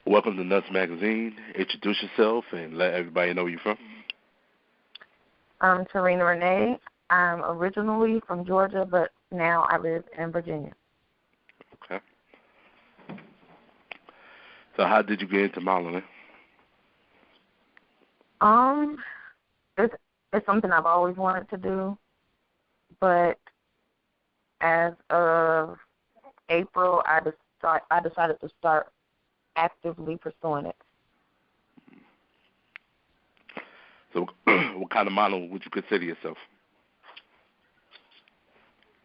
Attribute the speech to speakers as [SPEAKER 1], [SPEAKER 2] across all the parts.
[SPEAKER 1] Welcome to N.U.T.T'S magazine. Introduce yourself and let everybody know where you're from.
[SPEAKER 2] I'm Tarina Rena'e. I'm originally from Georgia, but now I live in Virginia.
[SPEAKER 1] Okay. So how did you get into modeling?
[SPEAKER 2] It's something I've always wanted to do, but as of April, I decided to start actively pursuing it.
[SPEAKER 1] So what kind of model would you consider yourself?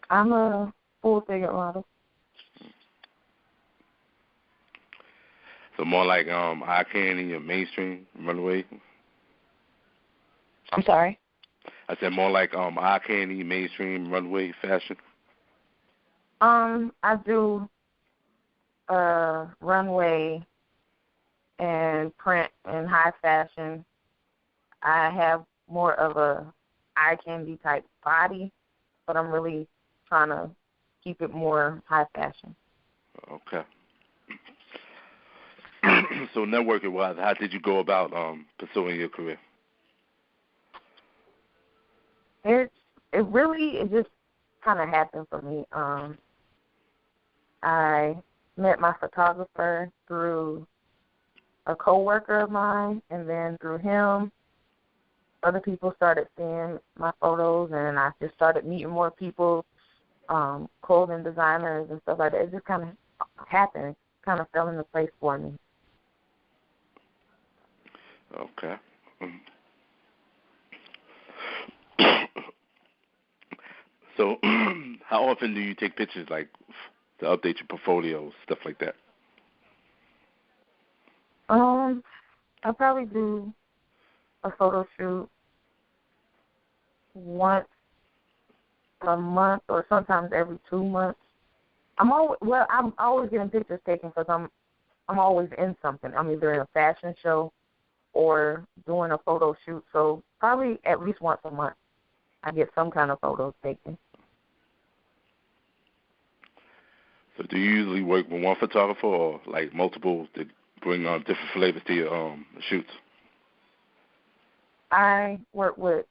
[SPEAKER 2] I'm a full-figure model.
[SPEAKER 1] So more like eye candy or mainstream runway?
[SPEAKER 2] I'm sorry?
[SPEAKER 1] I said more like eye candy, mainstream runway fashion.
[SPEAKER 2] I do runway and print and high fashion. I have more of a eye candy type body, but I'm really trying to keep it more high fashion.
[SPEAKER 1] Okay. So networking-wise, how did you go about pursuing your career?
[SPEAKER 2] It just kind of happened for me. I met my photographer through a coworker of mine, and then through him, other people started seeing my photos, and I just started meeting more people, clothing designers and stuff like that. It just kind of happened, kind of fell into place for me.
[SPEAKER 1] Okay. So how often do you take pictures, like, to update your portfolio, stuff like that?
[SPEAKER 2] I probably do a photo shoot once a month or sometimes every 2 months. I'm always getting pictures taken because I'm always in something. I'm either in a fashion show or doing a photo shoot. So probably at least once a month I get some kind of photos taken.
[SPEAKER 1] So do you usually work with one photographer or like multiple to bring different flavors to your shoots?
[SPEAKER 2] I work with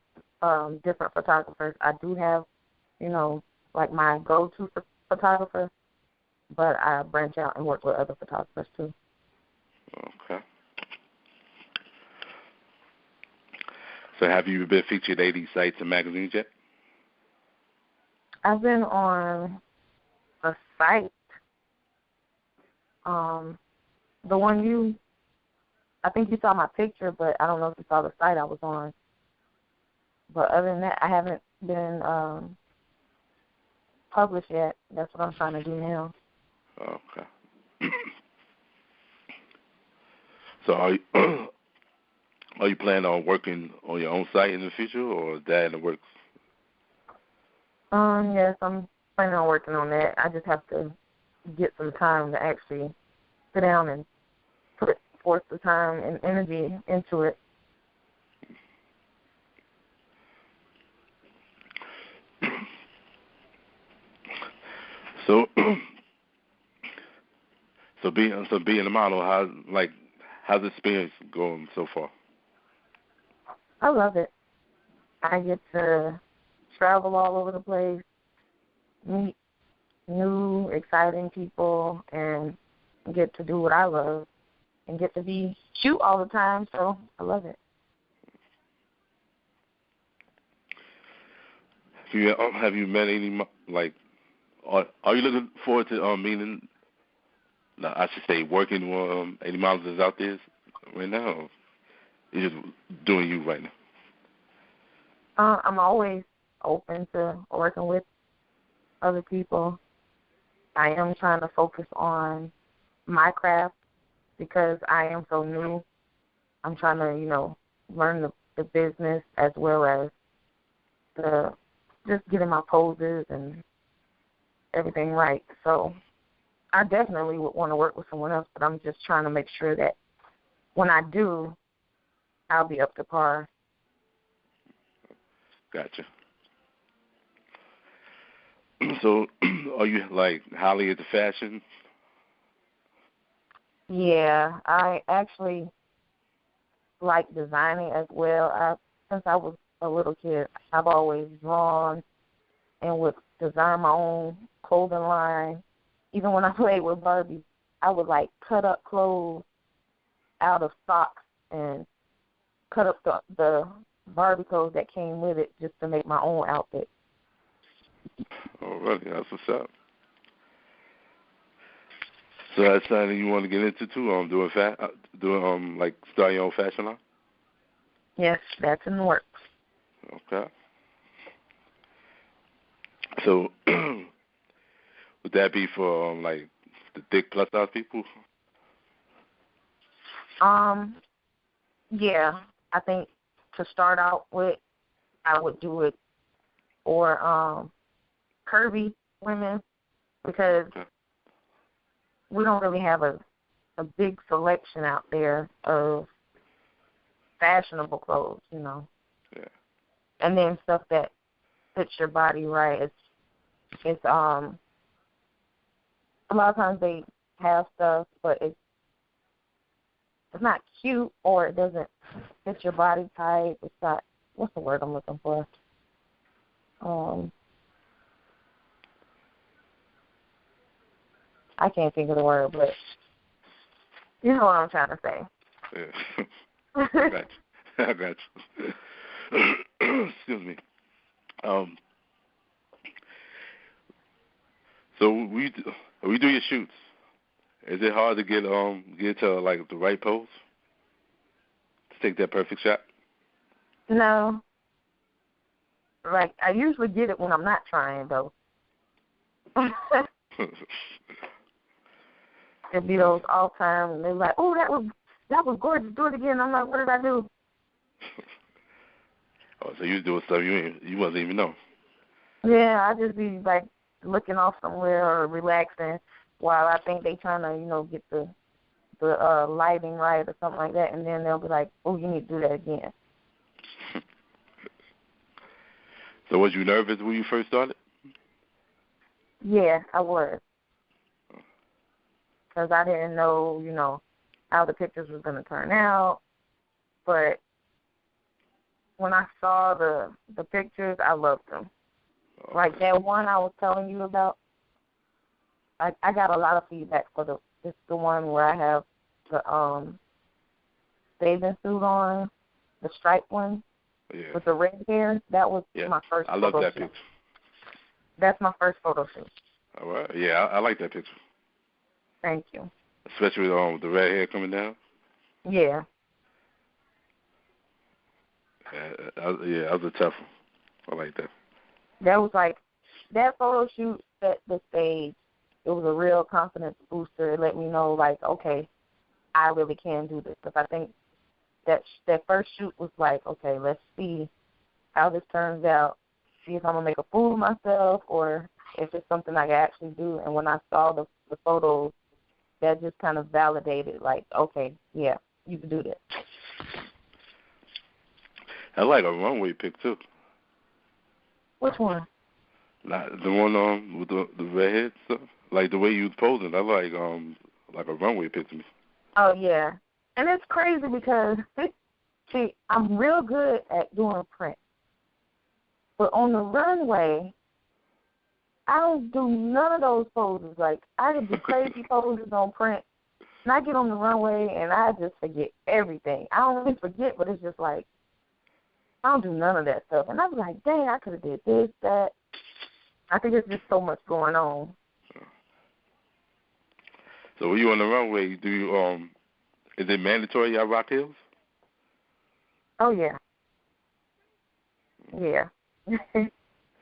[SPEAKER 2] different photographers. I do have, like my go-to photographer, but I branch out and work with other photographers too.
[SPEAKER 1] Okay. So have you been featured at any sites and magazines yet?
[SPEAKER 2] I've been on a site. The one I think you saw my picture, but I don't know if you saw the site I was on. But other than that, I haven't been published yet. That's what I'm trying to do now.
[SPEAKER 1] Okay. So are you planning on working on your own site in the future, or is that in the works?
[SPEAKER 2] Yes, I'm planning on working on that. I just have to get some time to actually sit down and put forth the time and energy into it.
[SPEAKER 1] So, being a model, how's the experience going so far?
[SPEAKER 2] I love it. I get to travel all over the place, meet new, exciting people, and get to do what I love, and get to be cute all the time. So I love it.
[SPEAKER 1] Have you met any are you looking forward to meeting? No, I should say working with any models that's out there right now. Or you're just doing you right now.
[SPEAKER 2] I'm always open to working with other people. I am trying to focus on my craft because I am so new. I'm trying to, learn the business as well as just getting my poses and everything right. So I definitely would want to work with someone else, but I'm just trying to make sure that when I do, I'll be up to par.
[SPEAKER 1] Gotcha. So, are you highly into fashion?
[SPEAKER 2] Yeah, I actually like designing as well. Since I was a little kid, I've always drawn and would design my own clothing line. Even when I played with Barbie, I would like cut up clothes out of socks and cut up the Barbie clothes that came with it just to make my own outfit.
[SPEAKER 1] Oh, really? That's what's up. So that's something you want to get into too? Doing like start your own fashion line?
[SPEAKER 2] Yes, that's in the works.
[SPEAKER 1] Okay. So would that be for like the thick plus size people?
[SPEAKER 2] Yeah, I think to start out with, I would do it for curvy women because
[SPEAKER 1] Okay.
[SPEAKER 2] we don't really have a big selection out there of fashionable clothes, you know.
[SPEAKER 1] Yeah.
[SPEAKER 2] And then stuff that fits your body right. It's a lot of times they have stuff, but it's not cute or it doesn't fit your body type. It's not, what's the word I'm looking for? I can't think of the word, but you know what I'm trying to say.
[SPEAKER 1] Yeah. I got you. I got you. Excuse me. So we do your shoots. Is it hard to get to like the right pose to take that perfect shot?
[SPEAKER 2] No. Like, I usually get it when I'm not trying, though. It'd be those all time, and they're like, oh, that was gorgeous. Do it again. I'm like, what did I do?
[SPEAKER 1] Oh, so you was doing stuff you wasn't even know.
[SPEAKER 2] Yeah, I just be like looking off somewhere or relaxing while I think they trying to, you know, get the lighting right or something like that, and then they'll be like, oh, you need to do that again.
[SPEAKER 1] So was you nervous when you first started?
[SPEAKER 2] Yeah, I was. Because I didn't know, you know, how the pictures was going to turn out. But when I saw the pictures, I loved them.
[SPEAKER 1] Okay.
[SPEAKER 2] Like that one I was telling you about, I got a lot of feedback for it's the one where I have the bathing suit on, the striped one with the red hair. That was my first photo shoot. I love that picture. That's my first photo shoot.
[SPEAKER 1] All right. Yeah, I like that picture.
[SPEAKER 2] Thank you.
[SPEAKER 1] Especially with the red hair coming down.
[SPEAKER 2] Yeah.
[SPEAKER 1] Yeah, that was a tough one. I like that.
[SPEAKER 2] That was like, that photo shoot set the stage. It was a real confidence booster. It let me know, like, okay, I really can do this. Because I think that first shoot was like, okay, let's see how this turns out. See if I'm going to make a fool of myself or if it's something I can actually do. And when I saw the photos, that just kind of validated, like, okay, yeah, you can do this.
[SPEAKER 1] I like a runway pic, too.
[SPEAKER 2] Which one?
[SPEAKER 1] Like the one with the redhead stuff. Like the way you was posing, I like a runway pic to me.
[SPEAKER 2] Oh, yeah. And it's crazy because, see, I'm real good at doing print. But on the runway, I don't do none of those poses. Like, I can do crazy poses on print, and I get on the runway, and I just forget everything. I don't really forget, but it's just like, I don't do none of that stuff. And I was like, dang, I could have did this, that. I think it's just so much going on.
[SPEAKER 1] So when you on the runway, do you is it mandatory y'all rock heels?
[SPEAKER 2] Oh yeah. Yeah.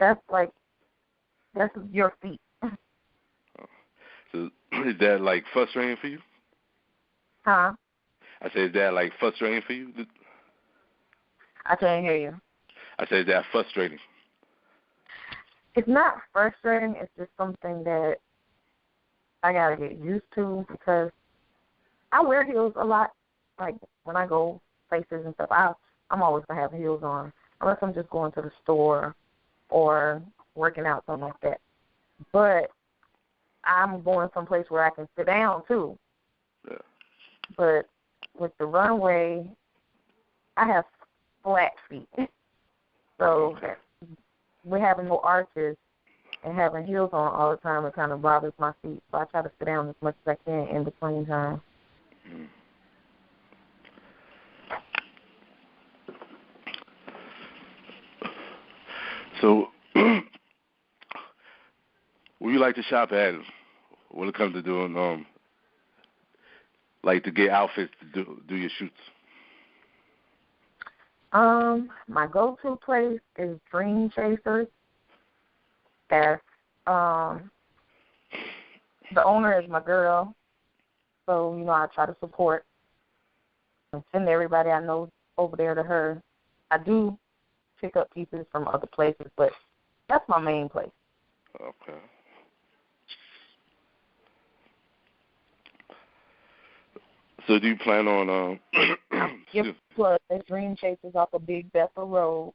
[SPEAKER 2] That's your feet.
[SPEAKER 1] So is that like frustrating for you?
[SPEAKER 2] Huh?
[SPEAKER 1] I said, is that like frustrating for you?
[SPEAKER 2] I can't hear you.
[SPEAKER 1] I said, is that frustrating?
[SPEAKER 2] It's not frustrating. It's just something that I got to get used to because I wear heels a lot. Like when I go places and stuff, I'm always going to have heels on unless I'm just going to the store or working out, something like that. But I'm going someplace where I can sit down, too.
[SPEAKER 1] Yeah.
[SPEAKER 2] But with the runway, I have flat feet. So we're having no arches and having heels on all the time, it kind of bothers my feet. So I try to sit down as much as I can in between time.
[SPEAKER 1] Mm. So, where you like to shop at when it comes to doing, like to get outfits to do your shoots?
[SPEAKER 2] My go-to place is Dream Chasers. That's, the owner is my girl. So, I try to support and send everybody I know over there to her. I do pick up pieces from other places, but that's my main place.
[SPEAKER 1] Okay. So do you plan on
[SPEAKER 2] Yep, plus the Dream Chasers off of Big Bethel Road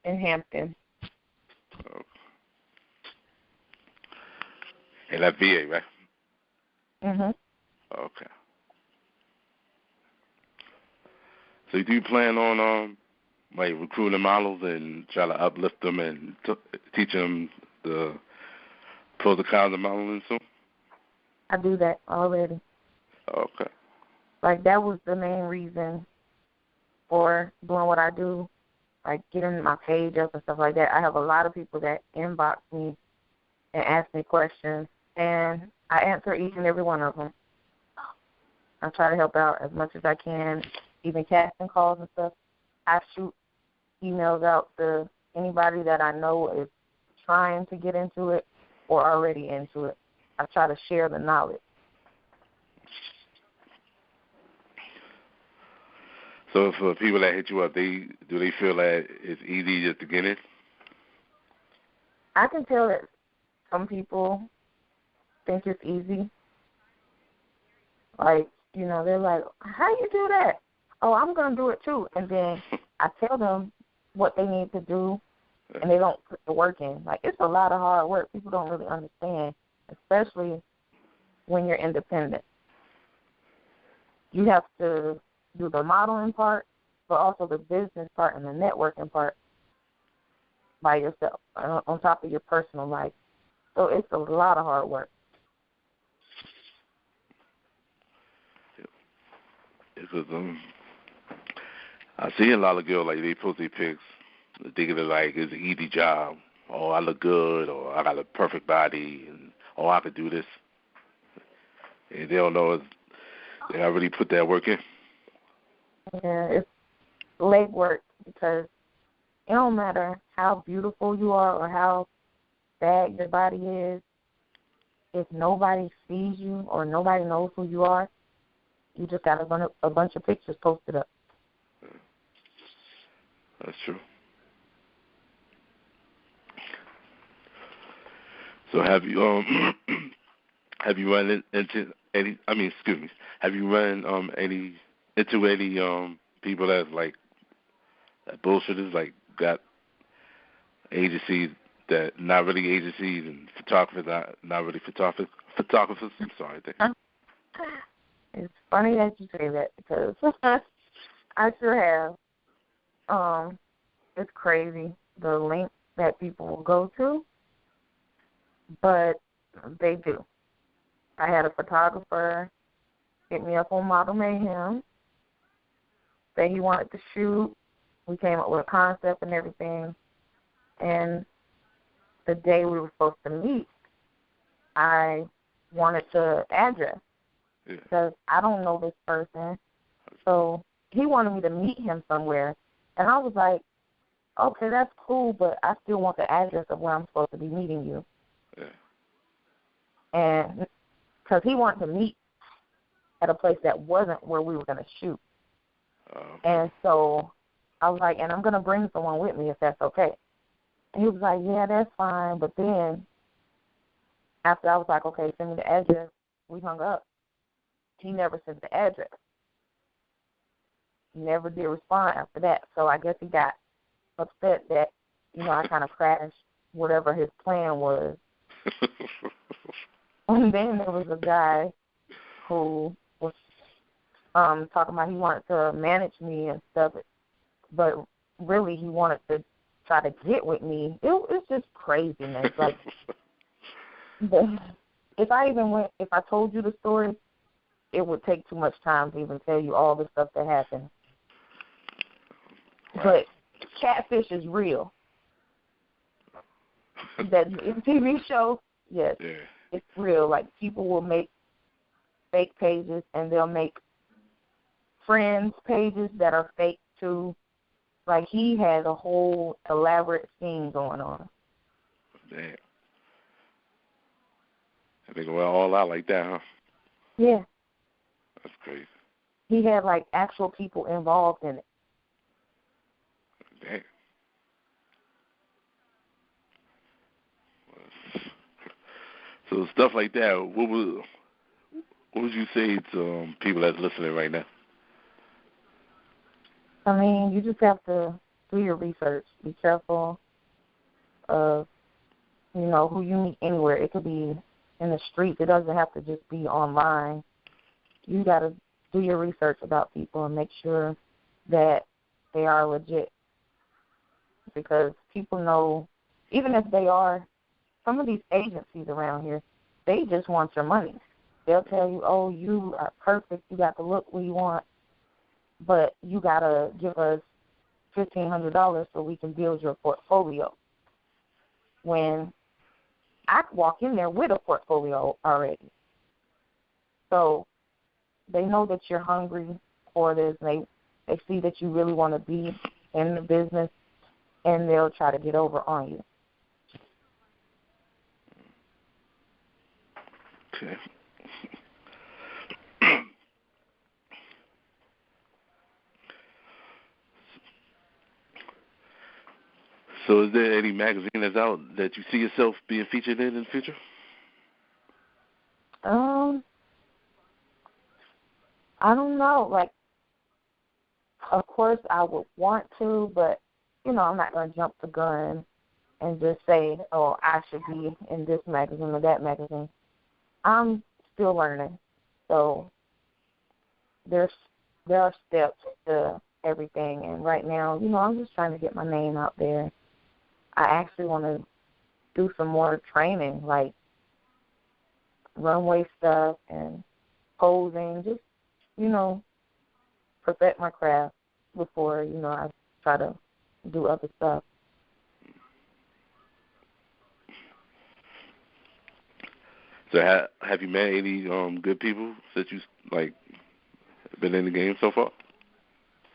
[SPEAKER 2] in Hampton.
[SPEAKER 1] Okay. And that VA, right?
[SPEAKER 2] Mhm.
[SPEAKER 1] Okay. So do you plan on like recruiting models and try to uplift them and teach them the pros and cons of modeling soon?
[SPEAKER 2] I do that already.
[SPEAKER 1] Okay.
[SPEAKER 2] Like, that was the main reason for doing what I do, like getting my page up and stuff like that. I have a lot of people that inbox me and ask me questions, and I answer each and every one of them. I try to help out as much as I can, even casting calls and stuff. I shoot emails out to anybody that I know is trying to get into it or already into it. I try to share the knowledge.
[SPEAKER 1] So for people that hit you up, do they feel that it's easy just to get in?
[SPEAKER 2] I can tell that some people think it's easy. Like, they're like, how you do that? Oh, I'm going to do it too. And then I tell them what they need to do, and they don't put the work in. Like, it's a lot of hard work. People don't really understand, especially when you're independent. You have to do the modeling part, but also the business part and the networking part by yourself, on top of your personal life. So it's a lot of hard work.
[SPEAKER 1] Because I see a lot of girls, like, they post their pics thinking like it's an easy job. Oh, I look good, or I got a perfect body, and I could do this. And they don't know they already put that work in.
[SPEAKER 2] Yeah, it's leg work, because it don't matter how beautiful you are or how bad your body is. If nobody sees you or nobody knows who you are, you just got a bunch of pictures posted up.
[SPEAKER 1] That's true. So have you have you run into any? I mean, excuse me. Have you run into any people that's like that bullshitters, like got agencies that not really agencies and photographers not really photographers? I'm sorry.
[SPEAKER 2] It's funny that you say that, because I sure have. It's crazy the length that people will go to, but they do. I had a photographer hit me up on Model Mayhem, say he wanted to shoot. We came up with a concept and everything, and the day we were supposed to meet, I wanted the address, because I don't know this person. So he wanted me to meet him somewhere, and I was like, okay, that's cool, but I still want the address of where I'm supposed to be meeting you.
[SPEAKER 1] Yeah.
[SPEAKER 2] And because he wanted to meet at a place that wasn't where we were going to shoot. And so I was like, and I'm going to bring someone with me if that's okay. And he was like, yeah, that's fine. But then after I was like, okay, send me the address, we hung up. He never sent the address. He never did respond after that. So I guess he got upset that, I kind of crashed whatever his plan was. And then there was a guy who was talking about he wanted to manage me and stuff, but really he wanted to try to get with me. It's just craziness. Like, if I told you the story, it would take too much time to even tell you all the stuff that happened. Right. But catfish is real. That TV show, yes, yeah. It's real. Like, people will make fake pages, and they'll make friends pages that are fake too. Like, he had a whole elaborate scheme going on.
[SPEAKER 1] Damn. And they go all out like that, huh?
[SPEAKER 2] Yeah.
[SPEAKER 1] That's crazy.
[SPEAKER 2] He had, like, actual people involved in it.
[SPEAKER 1] Damn. So stuff like that, what would you say to people that's listening right now?
[SPEAKER 2] I mean, you just have to do your research. Be careful of, who you meet anywhere. It could be in the streets. It doesn't have to just be online. You got to do your research about people and make sure that they are legit. Because people know, even if they are, some of these agencies around here, they just want your money. They'll tell you, oh, you are perfect, you got the look we want, but you got to give us $1,500 so we can build your portfolio. When I walk in there with a portfolio already. So they know that you're hungry for this. They see that you really want to be in the business, and they'll try to get over on you.
[SPEAKER 1] Okay. So is there any magazine that's out that you see yourself being featured in the future?
[SPEAKER 2] I don't know. Like, of course I would want to, but, I'm not going to jump the gun and just say, oh, I should be in this magazine or that magazine. I'm still learning. So there are steps to everything. And right now, I'm just trying to get my name out there. I actually want to do some more training, like runway stuff and posing, just, perfect my craft before, I try to do other stuff.
[SPEAKER 1] So have you met any good people that you, like, been in the game so far?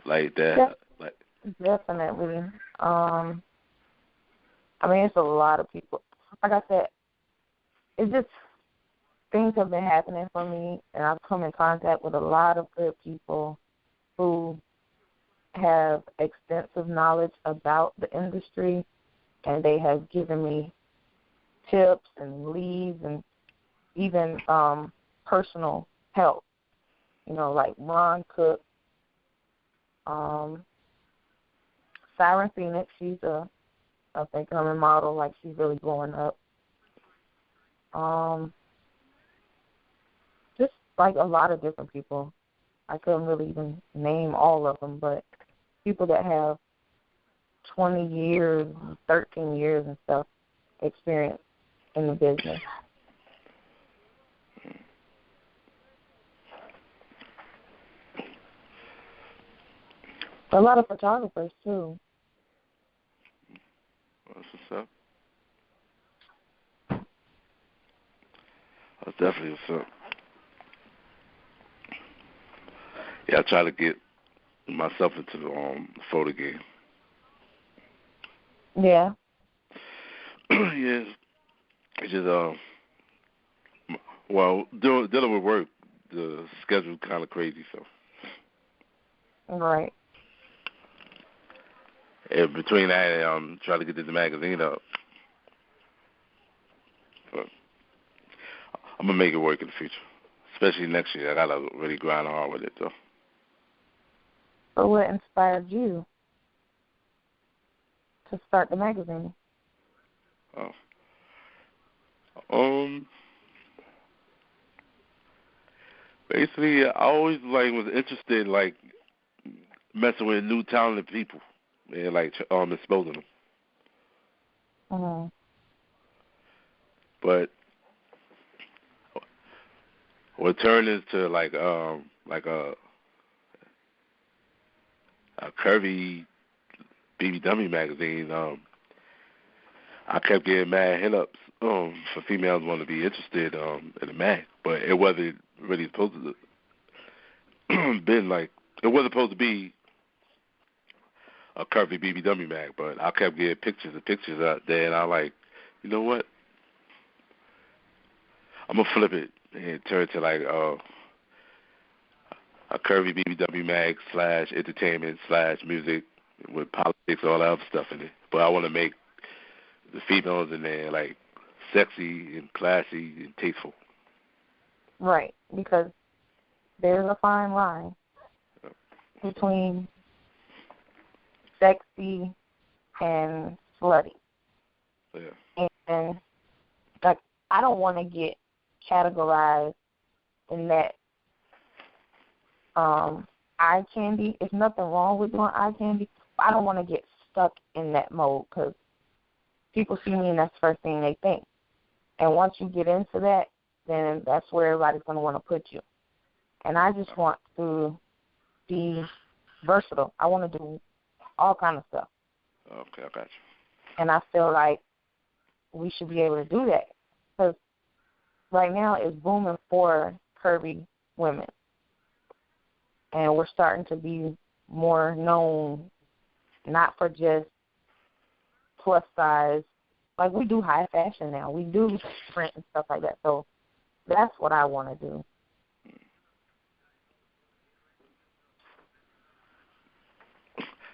[SPEAKER 1] Like that?
[SPEAKER 2] Definitely. I mean, it's a lot of people. Like I said, it's just things have been happening for me, and I've come in contact with a lot of good people who have extensive knowledge about the industry, and they have given me tips and leads and even personal help. Like Ron Cook, Siren Phoenix, she's a up-and-coming model, like she's really blowing up. Just like a lot of different people. I couldn't really even name all of them, but people that have 20 years, 13 years and stuff experience in the business. A lot of photographers, too.
[SPEAKER 1] That's what's up. That's definitely what's up. Yeah, I try to get myself into the photo game.
[SPEAKER 2] Yeah.
[SPEAKER 1] Yeah. It's just, dealing with work, the schedule's kind of crazy, so.
[SPEAKER 2] Right.
[SPEAKER 1] Yeah, between that and trying to get this magazine up. But I'm going to make it work in the future, especially next year. I got to really grind hard with it, though.
[SPEAKER 2] So what inspired you to start the magazine?
[SPEAKER 1] Basically, I always was interested messing with new talented people and exposing them.
[SPEAKER 2] Mm-hmm.
[SPEAKER 1] But what turned into a curvy BBW magazine, I kept getting mad hit-ups for females wanting to be interested in the mag, but it wasn't really supposed to it wasn't supposed to be a curvy BBW mag, but I kept getting pictures and pictures out there, and I you know what? I'm gonna flip it and turn it to a curvy BBW mag / entertainment / music with politics, all that other stuff in it. But I want to make the females in there sexy and classy and tasteful.
[SPEAKER 2] Right, because there's a fine line between sexy and slutty.
[SPEAKER 1] Yeah.
[SPEAKER 2] And I don't want to get categorized in that eye candy. There's nothing wrong with doing eye candy. I don't want to get stuck in that mode because people see me and that's the first thing they think. And once you get into that, then that's where everybody's going to want to put you. And I just want to be versatile. I want to do all kind of stuff.
[SPEAKER 1] Okay, I got you.
[SPEAKER 2] And I feel like we should be able to do that because right now it's booming for curvy women. And we're starting to be more known, not for just plus size. Like, we do high fashion now. We do print and stuff like that. So that's what I want to do.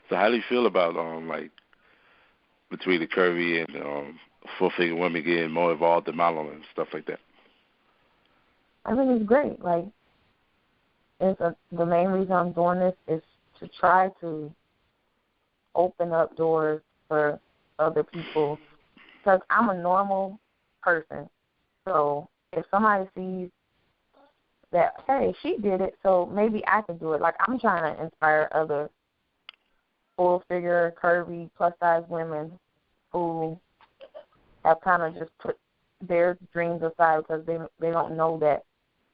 [SPEAKER 1] So how do you feel about between the curvy and full-figure women getting more involved in modeling and stuff like that?
[SPEAKER 2] I think it's great. The main reason I'm doing this is to try to open up doors for other people because I'm a normal person. So if somebody sees that, hey, she did it, so maybe I can do it. I'm trying to inspire other full-figure, curvy, plus-size women who have kind of just put their dreams aside because they don't know that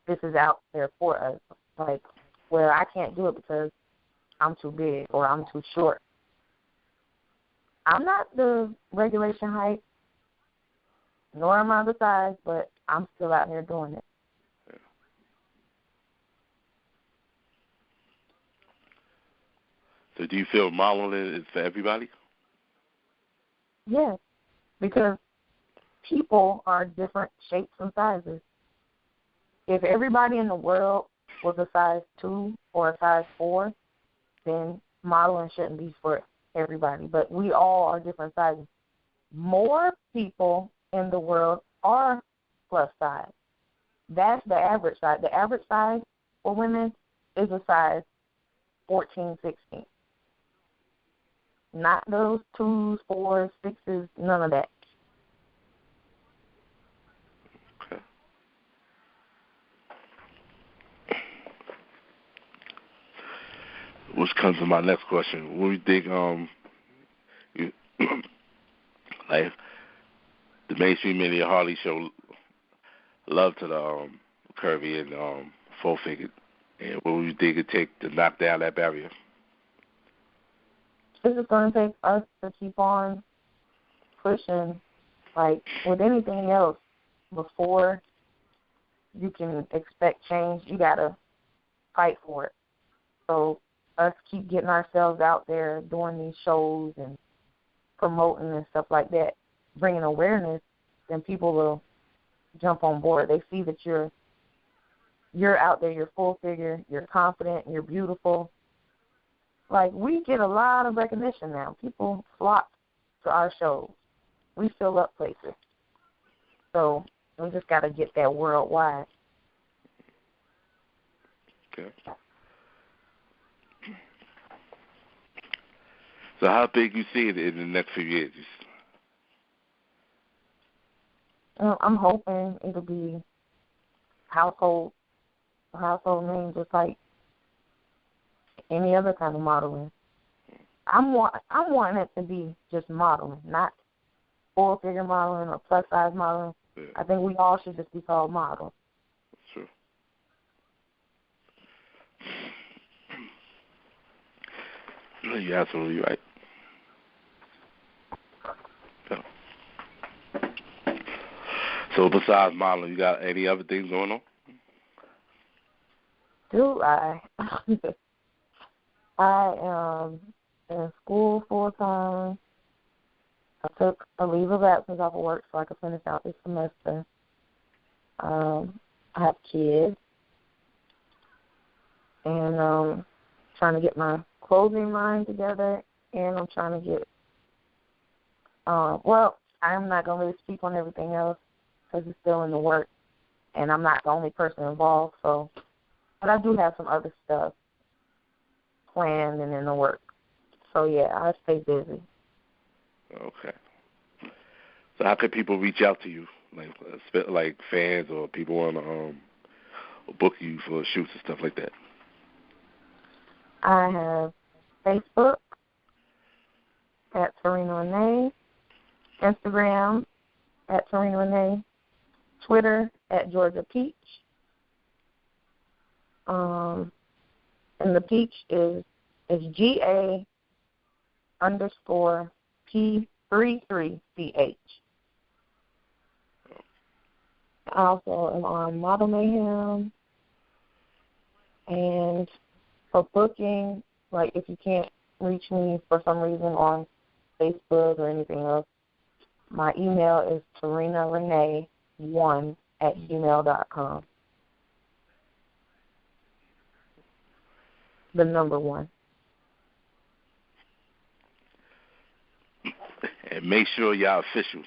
[SPEAKER 2] this is out there for us. Well, I can't do it because I'm too big or I'm too short. I'm not the regulation height, nor am I the size, but I'm still out here doing it.
[SPEAKER 1] So do you feel modeling is for everybody?
[SPEAKER 2] Yes, because people are different shapes and sizes. If everybody in the world was a size 2 or a size 4, then modeling shouldn't be for everybody. But we all are different sizes. More people in the world are plus size. That's the average size. The average size for women is a size 14, 16. Not those 2s, 4s, 6s, none of that.
[SPEAKER 1] Okay. Which comes to my next question. What do you think you the mainstream media hardly show love to the curvy and full figured? And what would you think it take to knock down that barrier?
[SPEAKER 2] It's just going to take us to keep on pushing. With anything else, before you can expect change, you got to fight for it. So us keep getting ourselves out there, doing these shows and promoting and stuff like that, bringing awareness, then people will jump on board. They see that you're out there, you're full figure, you're confident, you're beautiful. We get a lot of recognition now. People flock to our shows. We fill up places. So we just got to get that worldwide.
[SPEAKER 1] Okay. So how big you see it in the next few years?
[SPEAKER 2] I'm hoping it'll be household a household name just like any other kind of modeling. I'm wanting it to be just modeling, not full-figure modeling or plus-size modeling.
[SPEAKER 1] Yeah.
[SPEAKER 2] I think we all should just be called models.
[SPEAKER 1] That's true. No, you're absolutely right. Yeah. So besides modeling, you got any other things going on?
[SPEAKER 2] Do I? I am in school full-time. I took a leave of absence off of work so I could finish out this semester. I have kids, and trying to get my clothing line together, and I'm trying to get, well, I'm not going to really speak on everything else because it's still in the work, and I'm not the only person involved, so, but I do have some other stuff planned and in the work. So, yeah, I stay busy.
[SPEAKER 1] Okay. So how can people reach out to you, like fans or people want to book you for shoots and stuff like that?
[SPEAKER 2] I have Facebook at Tarina Rena'E, Instagram at Tarina Rena'E, Twitter at Georgia Peach. And the Peach is GA_P33CH. I also am on Model Mayhem, and for booking, like if you can't reach me for some reason on Facebook or anything else, my email is TarinaRena'E1@gmail.com. The number 1.
[SPEAKER 1] And make sure y'all official.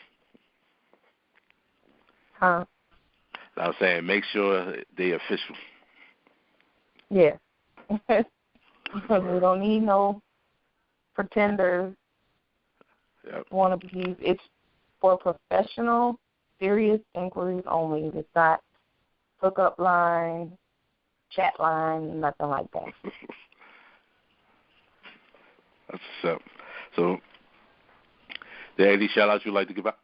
[SPEAKER 2] Huh?
[SPEAKER 1] I was saying make sure they official.
[SPEAKER 2] Yeah. Because we don't need no pretenders, wannabes. It's for professional, serious inquiries only. It's not hookup line, chat line, nothing like that.
[SPEAKER 1] That's what's up. So, there any shout-outs you'd like to give out?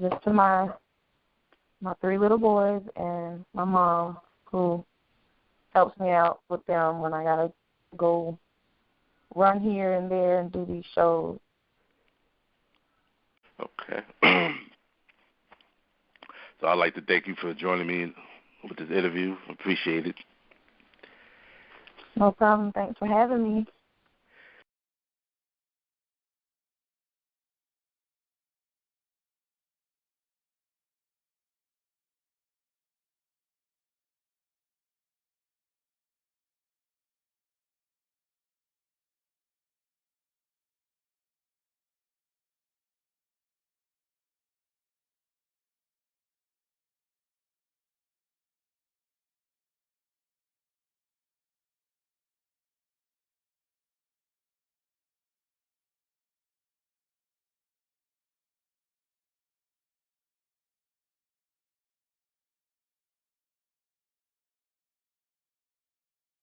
[SPEAKER 2] Just to my 3 little boys and my mom, who helps me out with them when I gotta go run here and there and do these shows.
[SPEAKER 1] Okay. So I'd like to thank you for joining me with this interview. Appreciate it.
[SPEAKER 2] No problem. Thanks for having me.